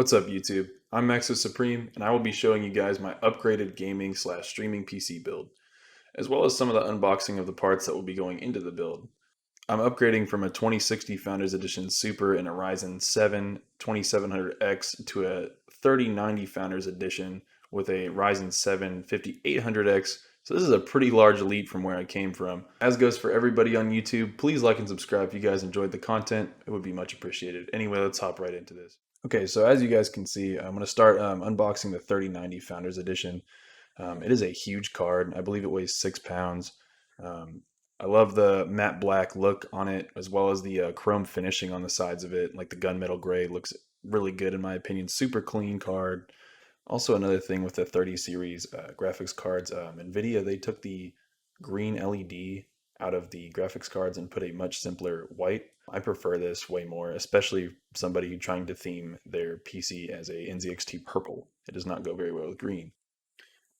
What's up YouTube? I'm Maxis Supreme and I will be showing you guys my upgraded gaming / streaming PC build, as well as some of the unboxing of the parts that will be going into the build. I'm upgrading from a 2060 Founders Edition Super and a Ryzen 7 2700X to a 3090 Founders Edition with a Ryzen 7 5800X. So this is a pretty large leap from where I came from. As goes for everybody on YouTube, please like and subscribe if you guys enjoyed the content. It would be much appreciated. Anyway, let's hop right into this. Okay, so as you guys can see, I'm going to start unboxing the 3090 Founders Edition. It is a huge card. I believe it weighs 6 pounds. I love the matte black look on it, as well as the chrome finishing on the sides of it. Like the gunmetal gray looks really good in my opinion. Super clean card. Also another thing with the 30 series graphics cards, NVIDIA, they took the green LED out of the graphics cards and put a much simpler white. I prefer this way more, especially somebody trying to theme their PC as a NZXT purple. It does not go very well with green.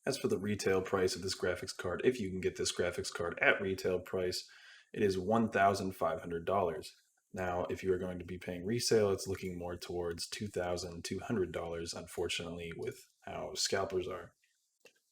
As for the retail price of this graphics card, if you can get this graphics card at retail price, it is $1,500. Now, if you are going to be paying resale, it's looking more towards $2,200, unfortunately, with how scalpers are.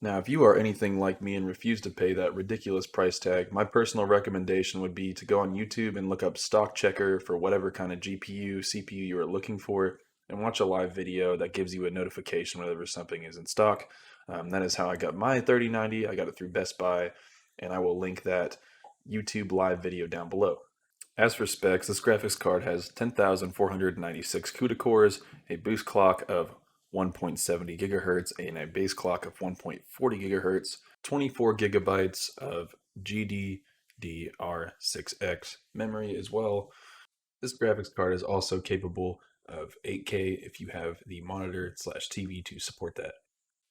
Now, if you are anything like me and refuse to pay that ridiculous price tag, my personal recommendation would be to go on YouTube and look up stock checker for whatever kind of GPU, CPU you are looking for, and watch a live video that gives you a notification whenever something is in stock. That is how I got my 3090. I got it through Best Buy, and I will link that YouTube live video down below. As for specs, this graphics card has 10,496 CUDA cores, a boost clock of 1.70 gigahertz, and a base clock of 1.40 gigahertz, 24 gigabytes of GDDR6X memory as well. This graphics card is also capable of 8K if you have the monitor / TV to support that.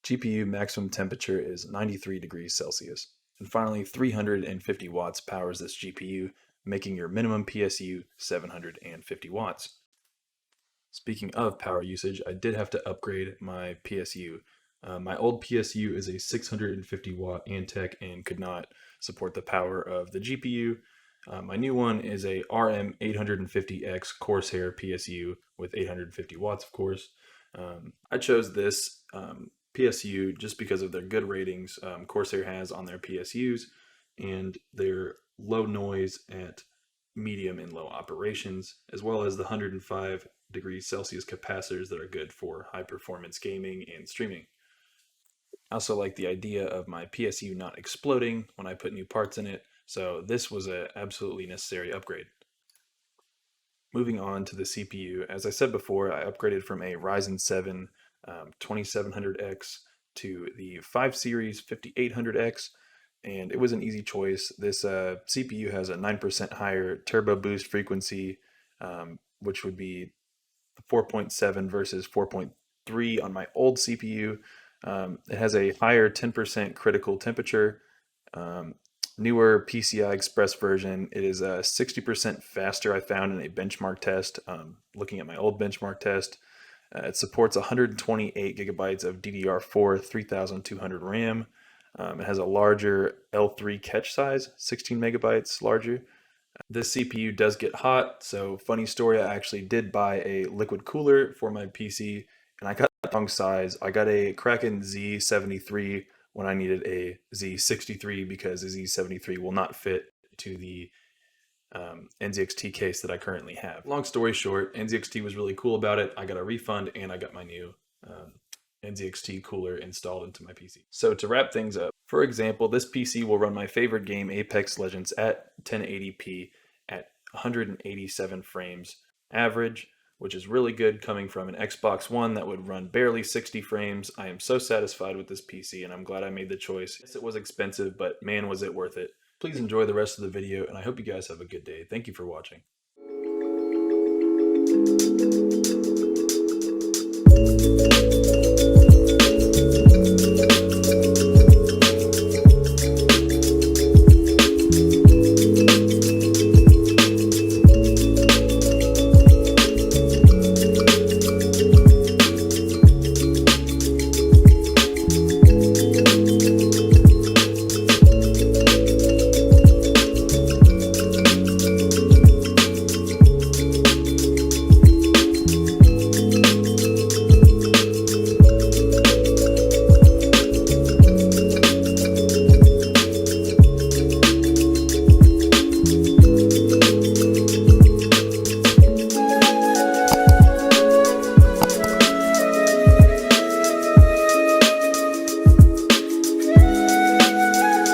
GPU maximum temperature is 93 degrees Celsius. And finally, 350 watts powers this GPU, making your minimum PSU 750 watts. Speaking of power usage, I did have to upgrade my PSU. My old PSU is a 650 watt Antec and could not support the power of the GPU. My new one is a RM850X CORSAIR PSU with 850 watts, of course. I chose this PSU just because of their good ratings Corsair has on their PSUs and their low noise at medium and low operations, as well as the 105 degrees Celsius capacitors that are good for high performance gaming and streaming. I also like the idea of my PSU not exploding when I put new parts in it, so this was an absolutely necessary upgrade. Moving on to the CPU, as I said before, I upgraded from a Ryzen 7 2700X to the 5 Series 5800X, and it was an easy choice. This CPU has a 9% higher turbo boost frequency, which would be 4.7 versus 4.3 on my old CPU. It has a higher 10% critical temperature. Newer PCI Express version, it is 60% faster, I found in a benchmark test. Looking at my old benchmark test, it supports 128 gigabytes of DDR4 3200 RAM. It has a larger L3 cache size, 16 megabytes larger. This CPU does get hot, so funny story, I actually did buy a liquid cooler for my PC, and I got the wrong size. I got a Kraken Z73 when I needed a Z63 because the Z73 will not fit to the NZXT case that I currently have. Long story short, NZXT was really cool about it. I got a refund and I got my new NZXT cooler installed into my PC. So to wrap things up, for example, this PC will run my favorite game, Apex Legends, at 1080p at 187 frames average, which is really good coming from an Xbox One that would run barely 60 frames. I am so satisfied with this PC and I'm glad I made the choice. Yes, it was expensive, but man, was it worth it. Please enjoy the rest of the video and I hope you guys have a good day. Thank you for watching.